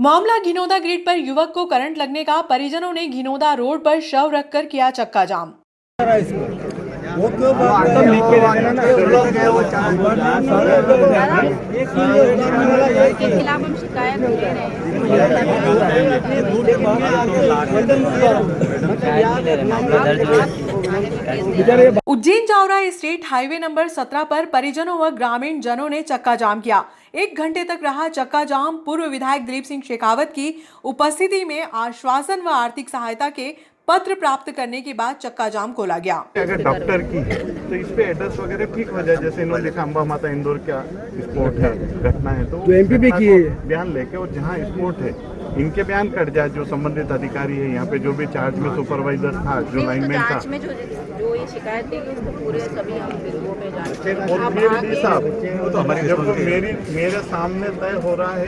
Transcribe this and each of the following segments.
मामला घिनौदा ग्रिड पर युवक को करंट लगने का, परिजनों ने घिनौदा रोड पर शव रखकर किया चक्का जाम। के खिलाफ हम शिकायत दे रहे हैं। Ujjain Jaora state highway number 17 पर परिजनों व ग्रामीण जनों ने चक्का जाम किया। 1 घंटे तक रहा चक्का जाम। पूर्व विधायक दिलीप सिंह शेखावत की उपस्थिति में आश्वासन व आर्थिक सहायता के पत्र प्राप्त करने के बाद चक्का जाम खोला गया। अगर डॉक्टर की है तो इस पे एड्रेस वगैरह ठीक हो जाए, जैसे इन्होंने लिखा अंबा माता इंदौर क्या स्पोर्ट है, घटना है, तो एमपी की बयान लेके और जहाँ स्पोर्ट है इनके बयान कट जाए। जो संबंधित अधिकारी है यहाँ पे, जो भी चार्ज में सुपरवाइजर था, जो लाइनमैन था, जो ये शिकायत देगी उसको पूरे सभी हम बिंदुओं पे जाएंगे। और फिर साहब जब मेरे सामने तय हो रहा है,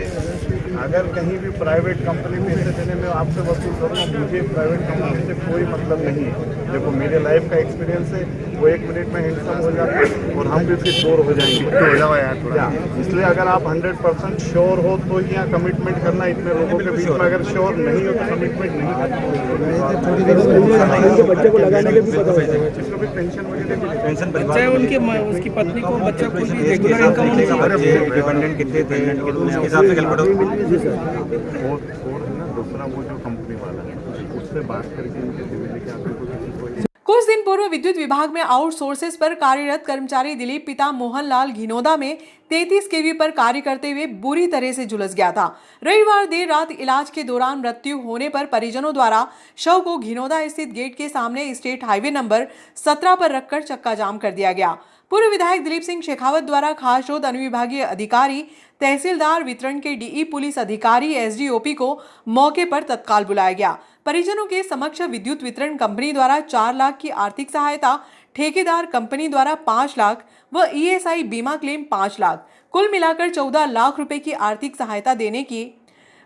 अगर कहीं भी प्राइवेट कंपनी पैसे देने में आपसे वसूल करूँ, मुझे प्राइवेट कंपनी से कोई मतलब नहीं है। देखो मेरे लाइफ का एक्सपीरियंस है, वो 1 मिनट में हैंडसम हो जाते हैं और हम भी उसके चोर हो जाएंगे। इसलिए अगर आप 100% श्योर हो तो ही यहाँ कमिटमेंट करना। इतने लोगों के बीच में अगर श्योर नहीं हो तो कमिटमेंट नहीं बच्चे को लगाने के भी इसको भी पेंशन वगैरह, पेंशन चाहे उनकी उसकी पत्नी को बच्चा को भी रेगुलर इनकम डिपेंडेंट कितने थे, कितने हिसाब से कैलकुलेट और है ना। दूसरा वो जो कंपनी वाला है उससे बात करके इनके दिल्ली के आपको किसी को कुछ दिन पूर्व विद्युत विभाग में आउटसोर्सेस पर कार्यरत कर्मचारी दिलीप पिता मोहनलाल घिनौदा में 33 केवी पर कार्य करते हुए बुरी तरह से झुलस गया था। रविवार देर रात इलाज के दौरान मृत्यु होने पर परिजनों द्वारा शव को घिनौदा स्थित गेट के सामने स्टेट हाईवे नंबर 17 पर रखकर चक्का जाम कर दिया गया। पूर्व विधायक दिलीप सिंह शेखावत द्वारा खास शोध अनुविभागीय अधिकारी, तहसीलदार, वितरण के डीई, पुलिस अधिकारी, एसडीओपी को मौके पर तत्काल बुलाया गया। परिजनों के समक्ष विद्युत वितरण कंपनी द्वारा 4 लाख की आर्थिक सहायता, ठेकेदार कंपनी द्वारा 5 लाख व ईएसआई बीमा क्लेम 5 लाख, कुल मिलाकर 14 लाख रुपए की आर्थिक सहायता देने की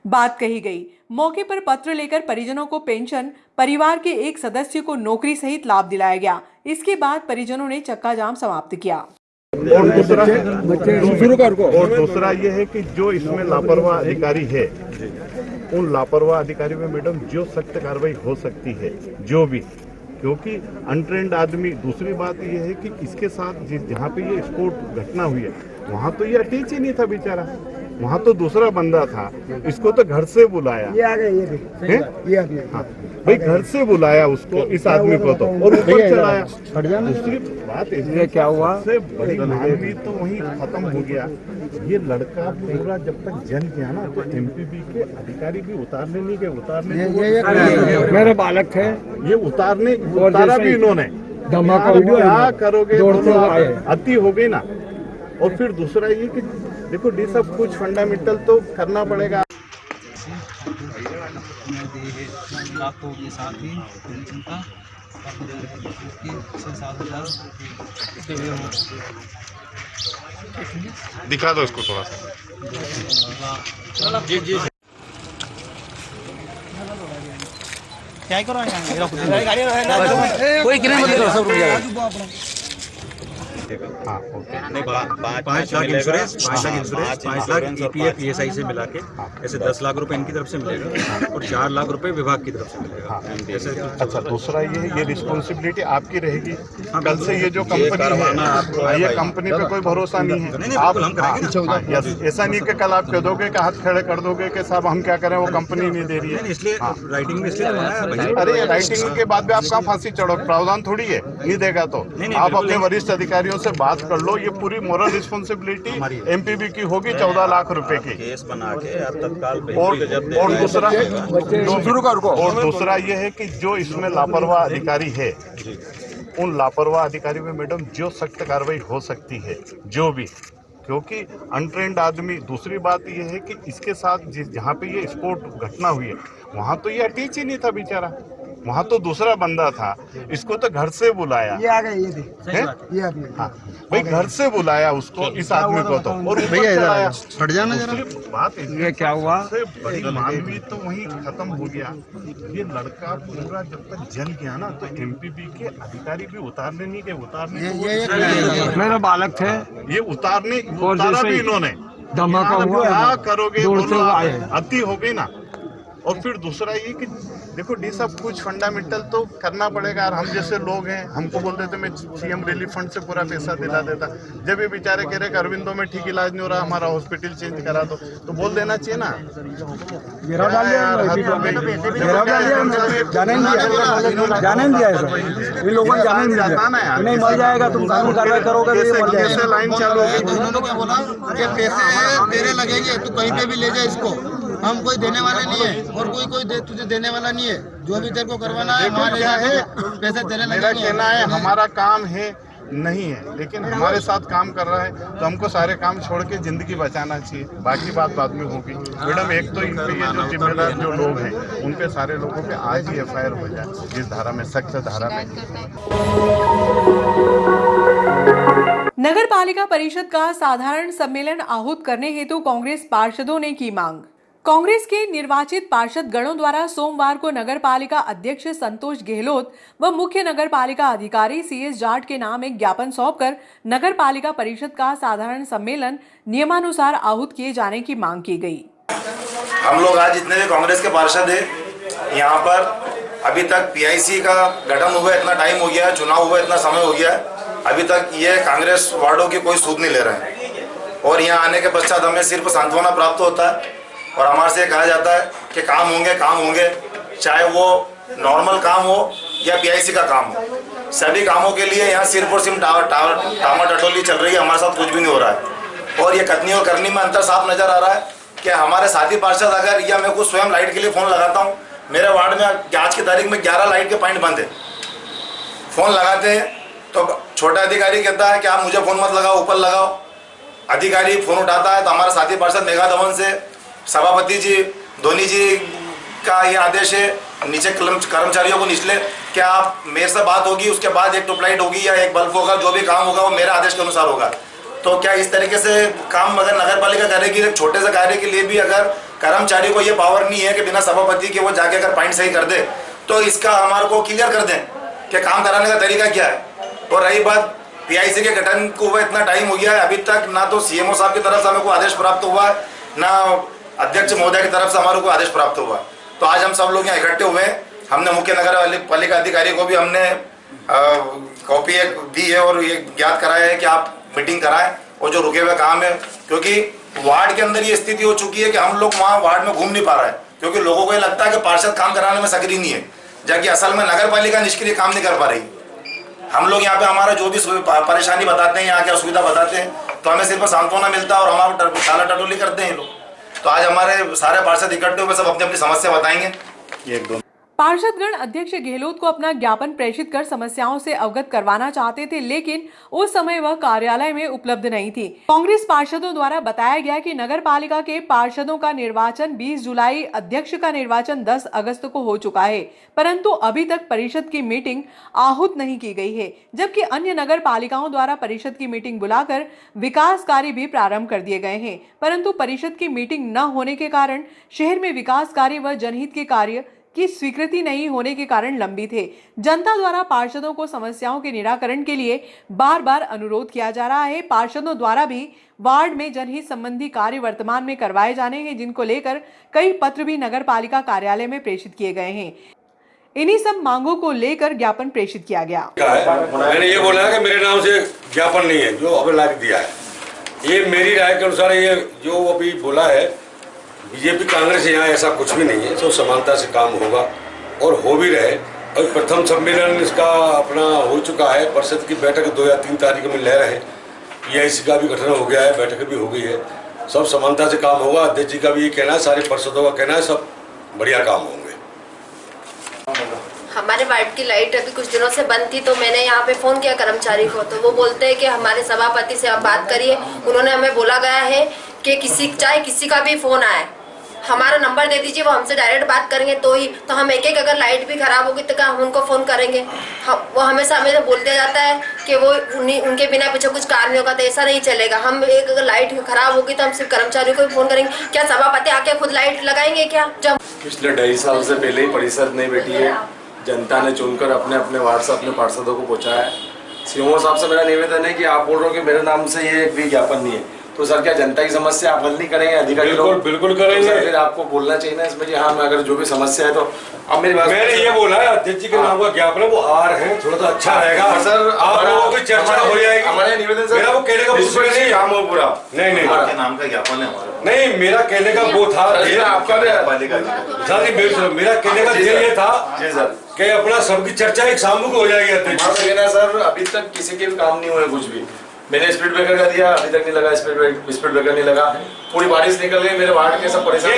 बात कही गई। मौके पर पत्र लेकर परिजनों को पेंशन, परिवार के एक सदस्य को नौकरी सहित लाभ दिलाया गया। इसके बाद परिजनों ने चक्का जाम समाप्त किया। और दूसरा ये है कि जो इसमें लापरवाह अधिकारी है, उन लापरवाह अधिकारी में मैडम जो सख्त कार्रवाई हो सकती है, जो भी, क्योंकि अनट्रेंड आदमी। दूसरी बात यह है कि इसके साथ जहाँ पे ये स्पोर्ट घटना हुई है वहाँ तो ये अटैच ही नहीं था बेचारा, वहाँ तो दूसरा बंदा था। इसको तो घर से बुलाया, ये हाँ भाई, घर से बुलाया उसको, इस आदमी को तो, और ऊपर चलाया। दूसरी बात इसमें क्या हुआ, सबसे बड़ी मानवी तो वहीं खत्म हो गया। ये लड़का पूरा जब तक जल गया ना, तो एमपीबी के अधिकारी भी उतारने नहीं गए। मेरे बालक थे, ये उतारा भी इन्होंने। धमाका क्या करोगे, अति हो गई ना। और फिर दूसरा ये कि देखो डी सब कुछ फंडामेंटल तो करना पड़ेगा। के साथ ही चिंता 6,000 दिखा दो इसको थोड़ा सा। जी क्या करो कोई हाँ ओके। नहीं, 5 lakh insurance, 5 lakh EPF ESI से मिला के ऐसे 10 लाख रुपए इनकी तरफ से मिलेगा और 4 लाख रुपए विभाग की तरफ से मिलेगा। ऐसे अच्छा, दूसरा ये रिस्पॉन्सिबिलिटी आपकी रहेगी। कल से ये जो कंपनी है, ये कंपनी पे कोई भरोसा नहीं है। आप ऐसा नहीं कि कल आप कह दोगे कि हाथ खड़े कर दोगे कि साहब हम क्या करें, वो कंपनी नहीं दे रही है। इसलिए राइटिंग में इसलिए अरे राइटिंग के बाद भी आप कहाँ फांसी चढ़ो, प्रावधान थोड़ी है, नहीं देगा तो आप अपने वरिष्ठ अधिकारियों से बात कर लो। ये पूरी मोरल रिस्पॉन्सिबिलिटी एमपीबी की होगी 14 लाख रुपए की। केस बना के आप तत्काल और दूसरा ये है कि जो इसमें लापरवाह अधिकारी है, उन लापरवाह अधिकारी में मैडम जो सख्त कार्रवाई हो सकती है, जो भी, क्योंकि अनट्रेंड आदमी। दूसरी बात यह है कि इसके साथ जहाँ पे ये स्पोर्ट घटना हुई है वहाँ तो ये अटैच ही नहीं था बेचारा, वहाँ तो दूसरा बंदा था। इसको तो घर से बुलाया, ये आ गए, ये आदमी, हाँ भाई, घर से बुलाया उसको, इस आदमी को तो, और ऊपर चलाया। हट जाना जरा। बात ये क्या हुआ, सबसे बड़ी मानवी तो वहीं खत्म हो गया। ये लड़का पूरा जब तक जल गया ना, तो एमपीबी के अधिकारी भी उतारने नहीं गए। उतारने मेरे बालक थे, ये उतारा भी इन्होंने। धमाका यार, हुआ क्या करोगे दौड़ते बोलो हुए आप? आए। अति हो गई ना। और फिर दूसरा ये कि देखो डी सब कुछ फंडामेंटल तो करना पड़ेगा। और हम जैसे लोग हैं, हमको बोल देते मैं सीएम रिलीफ फंड से पूरा पैसा दिला देता। जब ये बेचारे कह रहे कि अरविंदो में ठीक इलाज नहीं हो रहा, हमारा हॉस्पिटल चेंज करा दो, तो बोल देना चाहिए ना। जाने नहीं दिया इन लोगों ने जाने नहीं दिया। नहीं मर जाएगा, तुम कानून कार्रवाई करोगे तो ये मर जाएगा। कैसे लाइन चालू होगी? उन्होंने क्या बोला कि पैसे तेरे लगेंगे, तू कहीं पे भी ले जा इसको, हम कोई देने वाले नहीं है और कोई तुझे देने वाला नहीं है। जो भी तेरे को करवाना है वहाँ ले क्या जाके है, पैसे तेरे मेरा लगेंगे। कहना है हमारा काम है नहीं है, लेकिन हमारे साथ काम कर रहा है तो हमको सारे काम छोड़ के जिंदगी बचाना चाहिए। बाकी बात बाद में होगी। मैडम एक तो इन पे ये जो जिम्मेदार जो लोग हैं उन पे सारे लोगों पे आज ही एफआईआर हो जाए, जिस धारा में सख्त धारा में। नगर पालिका परिषद का साधारण सम्मेलन आहूत करने हेतु कांग्रेस पार्षदों ने की मांग। कांग्रेस के निर्वाचित पार्षद गणों द्वारा सोमवार को नगर पालिका अध्यक्ष संतोष गहलोत व मुख्य नगर पालिका अधिकारी सीएस जाट के नाम एक ज्ञापन सौंपकर नगर पालिका परिषद का साधारण सम्मेलन नियमानुसार आहूत किए जाने की मांग की गई। हम लोग आज जितने भी कांग्रेस के पार्षद हैं यहाँ पर, अभी तक पीआईसी का गठन हुआ इतना टाइम हो गया है, चुनाव हुआ इतना समय हो गया है, अभी तक ये कांग्रेस वार्डों की कोई सूद नहीं ले रहे हैं। और यहाँ आने के पश्चात हमें सिर्फ सांत्वना प्राप्त होता है और हमारे से कहा जाता है कि काम होंगे, चाहे वो नॉर्मल काम हो या पीआईसी का काम हो। सभी कामों के लिए यहाँ सिर्फ और सिर्फ टामा टटोली चल रही है, हमारे साथ कुछ भी नहीं हो रहा है। और ये कथनी और करनी में अंतर साफ नजर आ रहा है कि हमारे साथी पार्षद अगर या मैं खुद स्वयं लाइट के लिए फ़ोन लगाता हूँ, मेरे वार्ड में आज की तारीख में 11 लाइट के पॉइंट बंद है। फ़ोन लगाते हैं तो छोटा अधिकारी कहता है कि आप मुझे फ़ोन मत लगाओ, ऊपर लगाओ। अधिकारी फ़ोन उठाता है तो हमारे साथी पार्षद मेघा धवन से सभापति जी धोनी जी का ये आदेश है नीचे कर्मचारियों को निचले कि आप मेरे से बात होगी, उसके बाद एक ट्यूबलाइट होगी या एक बल्ब होगा, जो भी काम होगा वो मेरे आदेश के अनुसार होगा। तो क्या इस तरीके से काम अगर नगर पालिका करेगी, एक छोटे से कार्य के लिए भी अगर कर्मचारी को ये पावर नहीं है कि बिना सभापति के वो जाके अगर पॉइंट सही कर दे, तो इसका हमारे को क्लियर कर दें कि काम कराने का तरीका क्या है। और रही बात पीआईसी के गठन को हुआ इतना टाइम हो गया है, अभी तक ना तो सीएमओ साहब की तरफ से हमें को आदेश प्राप्त हुआ है, ना अध्यक्ष महोदय की तरफ से हमारे को आदेश प्राप्त हुआ। तो आज हम सब लोग यहाँ इकट्ठे हुए हैं। हमने मुख्य नगर पालिका अधिकारी को भी हमने कॉपी एक दी है और ये ज्ञात कराया है कि आप मीटिंग कराएं और जो रुके हुए काम है, क्योंकि वार्ड के अंदर ये स्थिति हो चुकी है कि हम लोग वहाँ वार्ड में घूम नहीं पा रहे हैं, क्योंकि लोगों को ये लगता है कि पार्षद काम कराने में सक्रिय नहीं है, जबकि असल में नगर पालिका निष्क्रिय काम नहीं कर पा रही। हम लोग यहाँ पे हमारा जो भी परेशानी बताते हैं, यहाँ की असुविधा बताते हैं, तो हमें सिर्फ सांत्वना मिलता है और हमारा टाला टटोली करते हैं लोग। तो आज हमारे सारे पार्षद इकट्ठे हुए सब अपनी अपनी समस्या बताएंगे। एक दो पार्षदगण अध्यक्ष गहलोत को अपना ज्ञापन प्रेषित कर समस्याओं से अवगत करवाना चाहते थे, लेकिन उस समय वह कार्यालय में उपलब्ध नहीं थी। कांग्रेस पार्षदों द्वारा बताया गया कि नगर पालिका के पार्षदों का निर्वाचन 20 जुलाई, अध्यक्ष का निर्वाचन 10 अगस्त को हो चुका है, परंतु अभी तक परिषद की मीटिंग आहूत नहीं की गई है, जबकि अन्य नगर पालिकाओं द्वारा परिषद की मीटिंग बुलाकर विकास कार्य भी प्रारंभ कर दिए गए हैं, परंतु परिषद की मीटिंग न होने के कारण शहर में विकास कार्य व जनहित के कार्य की स्वीकृति नहीं होने के कारण लंबित है। जनता द्वारा पार्षदों को समस्याओं के निराकरण के लिए बार बार अनुरोध किया जा रहा है। पार्षदों द्वारा भी वार्ड में जनहित संबंधी कार्य वर्तमान में करवाए जाने हैं, जिनको लेकर कई पत्र भी नगर पालिका कार्यालय में प्रेषित किए गए हैं। इन्हीं सब मांगों को लेकर ज्ञापन प्रेषित किया गया। मैंने ये बोला है कि मेरे नाम से ज्ञापन नहीं है, जो अभी लाइक दिया है, ये मेरी राय के अनुसार ये जो अभी बोला है बीजेपी कांग्रेस, यहाँ ऐसा कुछ भी नहीं है। सब समानता से काम होगा और हो भी रहे। और प्रथम सम्मेलन इसका अपना हो चुका है। परिषद की बैठक 2 या 3 तारीख में ले रहे हैं। पीआईसी का भी गठन हो गया है, बैठक भी हो गई है। सब समानता से काम होगा। अध्यक्ष जी का भी ये कहना है, सारे पार्षदों का कहना है, सब बढ़िया काम होंगे। हमारे वार्ड की लाइट अभी कुछ दिनों से बंद थी, तो मैंने यहाँ पे फ़ोन किया कर्मचारी को, तो वो बोलते हैं कि हमारे सभापति से आप बात करिए। उन्होंने हमें बोला गया है कि चाहे किसी का भी फ़ोन आए, हमारा नंबर दे दीजिए, वो हमसे डायरेक्ट बात करेंगे तो ही। तो हम एक अगर लाइट भी ख़राब होगी तो क्या हम उनको फ़ोन करेंगे? वो हमेशा हमें बोल दिया जाता है कि वो उनके बिना पीछे कुछ कार्य नहीं होगा, तो ऐसा नहीं चलेगा। हम एक अगर लाइट ख़राब होगी तो हम सिर्फ कर्मचारियों को भी फ़ोन करेंगे। क्या सभापति आके खुद लाइट लगाएंगे क्या? जब पिछले 2.5 साल से पहले ही परिषद नहीं बैठी है, जनता ने चुनकर अपने अपने वार्ड से अपने पार्षदों को पहुँचाया है। सीएमओ साहब से मेरा निवेदन है कि आप बोल रहे हो कि मेरे नाम से ये एक भी ज्ञापन नहीं है, तो सर क्या जनता की समस्या आप हल नहीं करेंगे? अधिकारी लोग बिल्कुल करेंगे। तो फिर आपको बोलना चाहिए ना इसमें कि हाँ मैं अगर जो भी समस्या है तो अब मेरी बात मैंने ये बोला है अध्यक्ष जी के नाम का ज्ञापन है, वो आ रहे हैं, थोड़ा सा अच्छा रहेगा सर। आप लोगों की चर्चा हो जाएगी। हमारे निवेदन सर, मेरा वो कहने का नहीं काम हो पूरा। नहीं आपके नाम का ज्ञापन है हमारा। नहीं, मेरा कहने का वो था आपका मेरा कहने का ये था जी सर कि अपना सबकी चर्चा एक सामूहिक हो जाएगी अध्यक्ष। कहना सर अभी तक किसी के भी काम नहीं हुए कुछ भी। मैंने स्पीड ब्रेकर का दिया, अभी तक नहीं लगा, स्पीड ब्रेकर नहीं लगा। पूरी बारिश निकल गई, मेरे वार्ड के सब परेशान।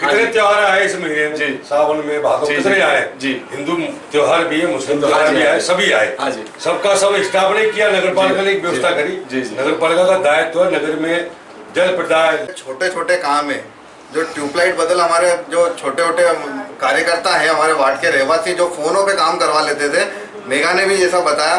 कितने त्योहार आए इस महीने में? जी सावन में भादो कितने आए जी? हिंदू त्योहार भी है, मुस्लिम त्योहार भी आए, सभी आए। हाँ जी, सबका सब स्टाफ ने किया, नगर पालिका ने व्यवस्था करी। जी नगर पालिका का दायित्व है नगर में जल प्रदाय। छोटे छोटे काम है जो ट्यूबलाइट बदल हमारे जो छोटे छोटे कार्यकर्ता है हमारे वार्ड के रहवासी जो फोनों पे काम करवा लेते थे। मेघा ने भी जैसा बताया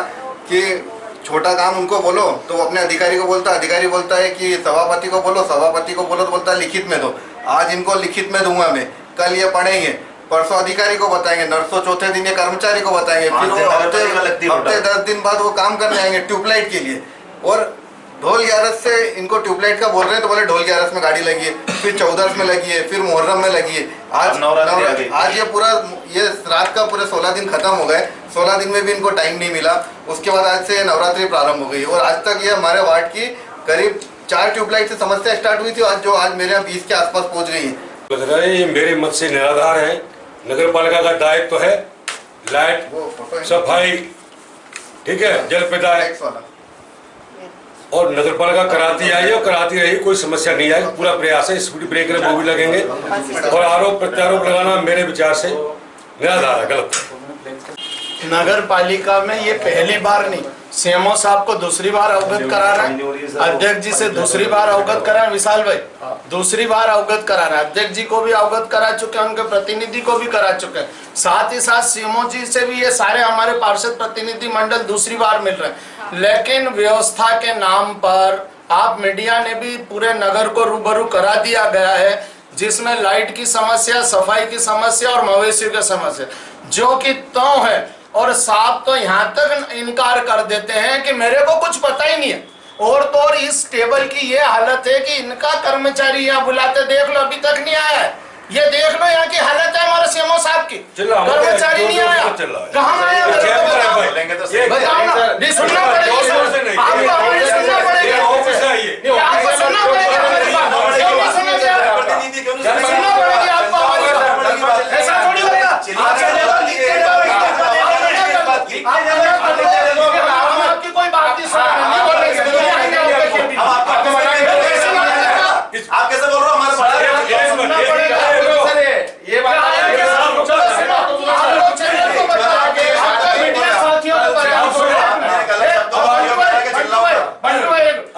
कि छोटा काम उनको बोलो तो वो अपने अधिकारी को बोलता है, अधिकारी बोलता है कि सभापति को बोलो, सभापति को बोलो तो बोलता है लिखित में दो। आज इनको लिखित में दूंगा मैं, कल ये पढ़ेंगे, परसों अधिकारी को बताएंगे, नरसों चौथे दिन ये कर्मचारी को बताएंगे, फिर वो हफ्ते 10 दिन बाद वो काम करने आएंगे ट्यूबलाइट के लिए। और ढोल ग्यारस से इनको ट्यूबलाइट का बोल रहे हैं तो बोले ढोल ग्यारस में गाड़ी लगी है, फिर 14 में लगी है, फिर मुहर्रम में लगी है। आज ये रात का पूरे 16 दिन खत्म हो गए। 16 दिन में भी इनको टाइम नहीं मिला। उसके बाद आज से नवरात्रि प्रारंभ हो गई और आज तक ये हमारे वार्ड की करीब 4 ट्यूबलाइट से समस्या स्टार्ट हुई थी, आज मेरे यहाँ 20 के आसपास पहुँच गई है। ये मेरे मत से निराधार है। नगर पालिका का दायित्व है लाइट, सफाई, ठीक है, जल प्रदाय और नगर पालिका कराती आई है और कराती रही, कोई समस्या नहीं आई। पूरा प्रयास है, स्पीड ब्रेकर वो भी लगेंगे और आरोप प्रत्यारोप लगाना मेरे विचार से निराधार है, गलत। नगर पालिका में ये पहली बार नहीं, सीएमओ साहब को दूसरी बार अवगत करा रहा है, अध्यक्ष जी से दूसरी बार अवगत करा है, विशाल भाई दूसरी बार अवगत करा रहा है, अध्यक्ष जी को भी अवगत करा चुके हैं, उनके प्रतिनिधि को भी करा चुके हैं, साथ ही साथ सीएमओ जी से भी ये सारे हमारे पार्षद प्रतिनिधि मंडल दूसरी बार मिल रहे हैं। लेकिन व्यवस्था के नाम पर आप मीडिया ने भी पूरे नगर को रूबरू करा दिया गया है, जिसमें लाइट की समस्या, सफाई की समस्या और मवेशियों की समस्या जो कि तो है। और साहब तो यहाँ तक इनकार कर देते हैं कि मेरे को कुछ पता ही नहीं है। और तो और इस टेबल की ये हालत है कि इनका कर्मचारी यहाँ बुलाते देख लो अभी तक नहीं आया है। ये देख लो यहाँ की हालत है हमारे सीएमओ साहब की, कर्मचारी नहीं आया, कहाँ आया बताओ ना। नहीं सुनना पड़ेगा, आपको हमारी सुनना पड़ेगा, आपको सुनना पड़ेगा, सुनना पड़ेगी आपको हमारी। ऐसा थोड़ी होता आपकी कोई बात नहीं सुन आप कैसे बोल रहे हो हमारे ये बात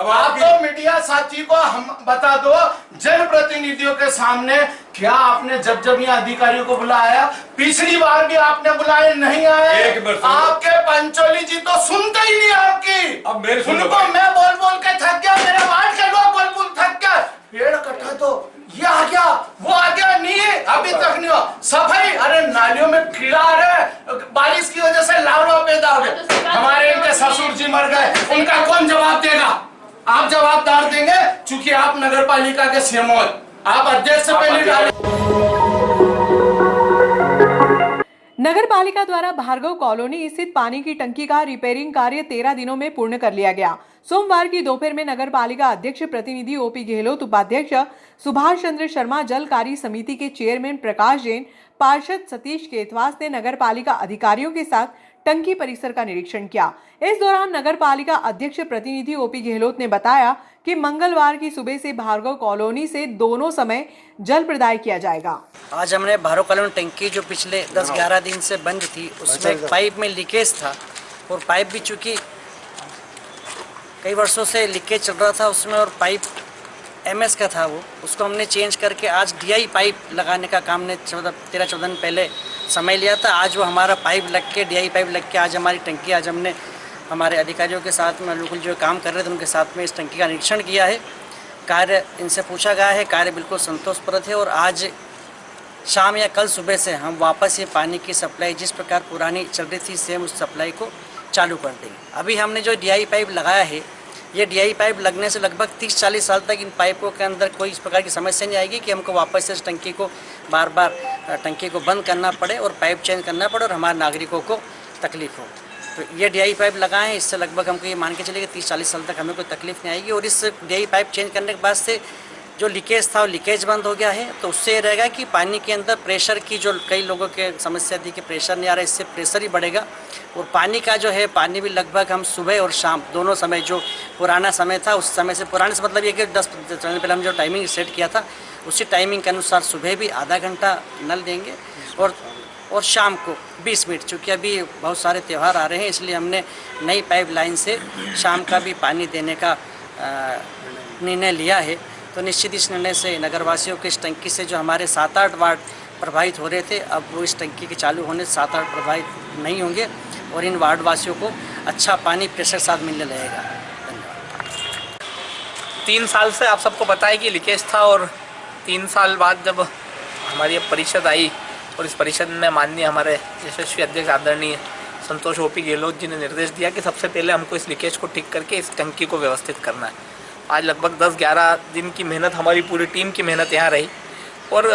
आप तो मीडिया साथी को हम बता दो जनप्रतिनिधियों के सामने क्या आपने जब यहाँ अधिकारियों को बुलाया, पिछली बार भी आपने बुलाए नहीं आए। आपके पंचोली जी तो सुनते ही नहीं आपकी। अब उनको मैं बोल बोल के थक गया, मेरे वार्ड के लोग बोल बोल थक गया। पेड़ कटा तो ये आ गया, वो आ गया, नहीं अभी तक नहीं हुआ। सफाई, अरे नालियों में कीड़ा आ रहा है, बारिश की वजह से लार्वा पैदा हो गए। हमारे इनके ससुर जी मर गए, उनका कौन जवाब देगा? आप जवाबदार देंगे चूंकि आप नगर पालिका के सीएमओ, आप अध्यक्ष से पहले डाले। नगर पालिका द्वारा भार्गव कॉलोनी स्थित पानी की टंकी का रिपेयरिंग कार्य 13 दिनों में पूर्ण कर लिया गया। सोमवार की दोपहर में नगर पालिका अध्यक्ष प्रतिनिधि ओपी गहलोत, उपाध्यक्ष सुभाष चंद्र शर्मा, जल कार्य समिति के चेयरमैन प्रकाश जैन, पार्षद सतीश केतवास ने नगर पालिका अधिकारियों के साथ टंकी परिसर का निरीक्षण किया। इस दौरान नगर पालिका अध्यक्ष प्रतिनिधि ओपी गहलोत ने बताया कि मंगलवार की सुबह से भार्गव कॉलोनी से दोनों समय जल प्रदाय किया जाएगा। आज हमने भार्गव कॉलोनी टंकी जो पिछले 10-11 दिन से बंद थी, उसमें पाइप में लीकेज था और पाइप भी चूँकि कई वर्षों से लीकेज चल रहा था उसमें, और पाइप MS का था, वो उसको हमने चेंज करके आज DI पाइप लगाने का काम ने 13-14 दिन पहले समय लिया था। आज वो हमारा पाइप लग के, DI पाइप लग के आज हमारी टंकी, आज हमने हमारे अधिकारियों के साथ में बिल्कुल जो काम कर रहे थे उनके साथ में इस टंकी का निरीक्षण किया है। कार्य इनसे पूछा गया है, कार्य बिल्कुल संतोषप्रद है और आज शाम या कल सुबह से हम वापस ये पानी की सप्लाई जिस प्रकार पुरानी चल रही थी सेम उस सप्लाई को चालू कर देंगे। अभी हमने जो DI पाइप लगाया है ये DI पाइप लगने से लगभग 30-40 साल तक इन पाइपों के अंदर कोई इस प्रकार की समस्या नहीं आएगी कि हमको वापस से इस टंकी को बार बार टंकी को बंद करना पड़े और पाइप चेंज करना पड़े और हमारे नागरिकों को तकलीफ हो। तो ये DI पाइप लगाए हैं, इससे लगभग हमको ये मान के चलिए कि 30-40 साल तक हमें कोई तकलीफ नहीं आएगी। और इस DI पाइप चेंज करने के बाद से जो लीकेज था वो लीकेज बंद हो गया है। तो उससे ये रहेगा कि पानी के अंदर प्रेशर की जो कई लोगों के समस्या थी कि प्रेशर नहीं आ रहा, इससे प्रेशर ही बढ़ेगा। और पानी का जो है पानी भी लगभग हम सुबह और शाम दोनों समय, जो पुराना समय था उस समय से, पुराने से मतलब ये कि 10 चलने पहले हम जो टाइमिंग सेट किया था उसी टाइमिंग के अनुसार सुबह भी आधा घंटा नल देंगे और शाम को 20 मिनट। चूँकि अभी बहुत सारे त्यौहार आ रहे हैं इसलिए हमने नई पाइप लाइन से शाम का भी पानी देने का निर्णय लिया है। तो निश्चित इस निर्णय से नगरवासियों के इस टंकी से जो हमारे 7-8 वार्ड प्रभावित हो रहे थे, अब वो इस टंकी के चालू होने से 7-8 प्रभावित नहीं होंगे और इन वार्ड वासियों को अच्छा पानी प्रेशर साथ मिलने लगेगा। 3 साल से आप सबको पता है कि लीकेज था और 3 साल बाद जब हमारी परिषद आई और इस परिषद में माननीय हमारे यशस्वी अध्यक्ष आदरणीय संतोष ओपी गहलोत जी ने निर्देश दिया कि सबसे पहले हमको इस लीकेज को ठीक करके इस टंकी को व्यवस्थित करना है। आज लगभग 10-11 दिन की मेहनत, हमारी पूरी टीम की मेहनत यहाँ रही और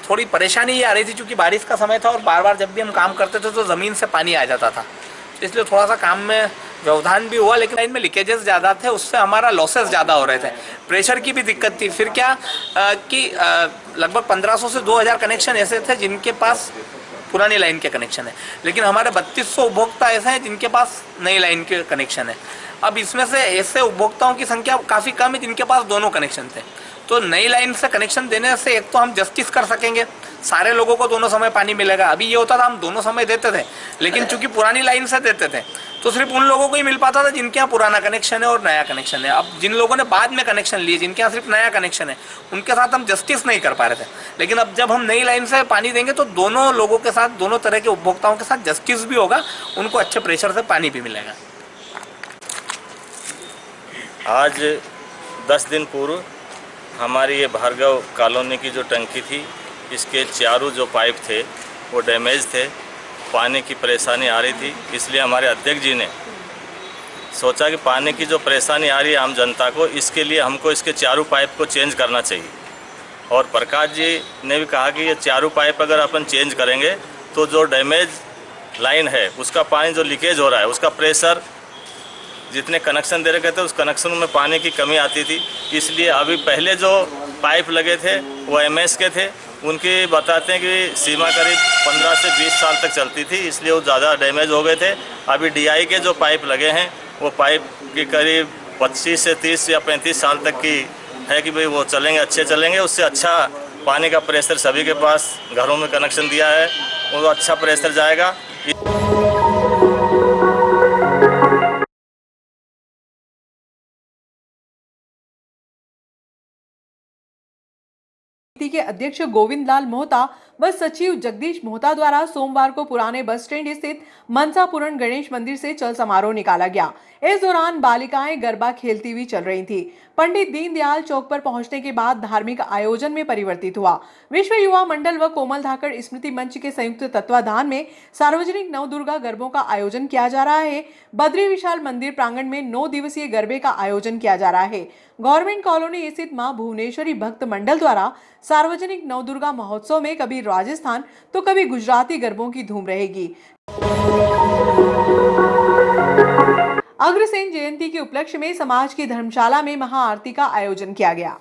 थोड़ी परेशानी ये आ रही थी क्योंकि बारिश का समय था और बार बार जब भी हम काम करते थे तो ज़मीन से पानी आ जाता था, इसलिए थोड़ा सा काम में व्यवधान भी हुआ। लेकिन लाइन में लीकेजेस ज़्यादा थे, उससे हमारा लॉसेस ज़्यादा हो रहे थे, प्रेशर की भी दिक्कत थी। फिर क्या कि लगभग 1500 से 2000 कनेक्शन ऐसे थे जिनके पास पुरानी लाइन के कनेक्शन है, लेकिन हमारे 3200 उपभोक्ता ऐसे हैं जिनके पास नई लाइन के कनेक्शन है। अब इसमें से ऐसे उपभोक्ताओं की संख्या काफ़ी कम है जिनके पास दोनों कनेक्शन थे। तो नई लाइन से कनेक्शन देने से एक तो हम जस्टिस कर सकेंगे, सारे लोगों को दोनों समय पानी मिलेगा। अभी ये होता था हम दोनों समय देते थे, लेकिन चूंकि पुरानी लाइन से देते थे तो सिर्फ उन लोगों को ही मिल पाता था जिनके यहाँ पुराना कनेक्शन है और नया कनेक्शन है। अब जिन लोगों ने बाद में कनेक्शन लिए, जिनके यहाँ सिर्फ नया कनेक्शन है, उनके साथ हम जस्टिस नहीं कर पा रहे थे। लेकिन अब जब हम नई लाइन से पानी देंगे तो दोनों लोगों के साथ, दोनों तरह के उपभोक्ताओं के साथ जस्टिस भी होगा, उनको अच्छे प्रेशर से पानी भी मिलेगा। आज 10 दिन पूर्व हमारी ये भार्गव कॉलोनी की जो टंकी थी, इसके चारों जो पाइप थे वो डैमेज थे, पानी की परेशानी आ रही थी। इसलिए हमारे अध्यक्ष जी ने सोचा कि पानी की जो परेशानी आ रही है आम जनता को, इसके लिए हमको इसके चारों पाइप को चेंज करना चाहिए। और प्रकाश जी ने भी कहा कि ये चारों पाइप अगर अपन चेंज करेंगे तो जो डैमेज लाइन है उसका पानी जो लीकेज हो रहा है उसका प्रेशर, जितने कनेक्शन दे रखे थे उस कनेक्शन में पानी की कमी आती थी। इसलिए अभी पहले जो पाइप लगे थे वो MS के थे, उनकी बताते हैं कि सीमा करीब 15 से 20 साल तक चलती थी, इसलिए वो ज़्यादा डैमेज हो गए थे। अभी DI के जो पाइप लगे हैं वो पाइप की करीब 25 से 30 या 35 साल तक की है कि भाई वो चलेंगे, अच्छे चलेंगे। उससे अच्छा पानी का प्रेशर सभी के पास घरों में कनेक्शन दिया है, वो अच्छा प्रेशर जाएगा। के अध्यक्ष गोविंद लाल मोहता व सचिव जगदीश मोहता द्वारा सोमवार को पुराने बस स्टैंड स्थित मनसापुरन गणेश मंदिर से चल समारोह निकाला गया। इस दौरान बालिकाएं गरबा खेलती हुई चल रही थी। पंडित दीनदयाल चौक पर पहुंचने के बाद धार्मिक आयोजन में परिवर्तित हुआ। विश्व युवा मंडल व कोमल धाकड़ स्मृति मंच के संयुक्त तत्वाधान में सार्वजनिक नवदुर्गा गरबों का आयोजन किया जा रहा है। बद्री विशाल मंदिर प्रांगण में 9 दिवसीय गरबे का आयोजन किया जा रहा है। गवर्नमेंट कॉलोनी स्थित मां भुवनेश्वरी भक्त मंडल द्वारा सार्वजनिक नवदुर्गा महोत्सव में कभी राजस्थान तो कभी गुजराती गरबों की धूम रहेगी। अग्रसेन जयंती के उपलक्ष्य में समाज की धर्मशाला में महाआरती का आयोजन किया गया।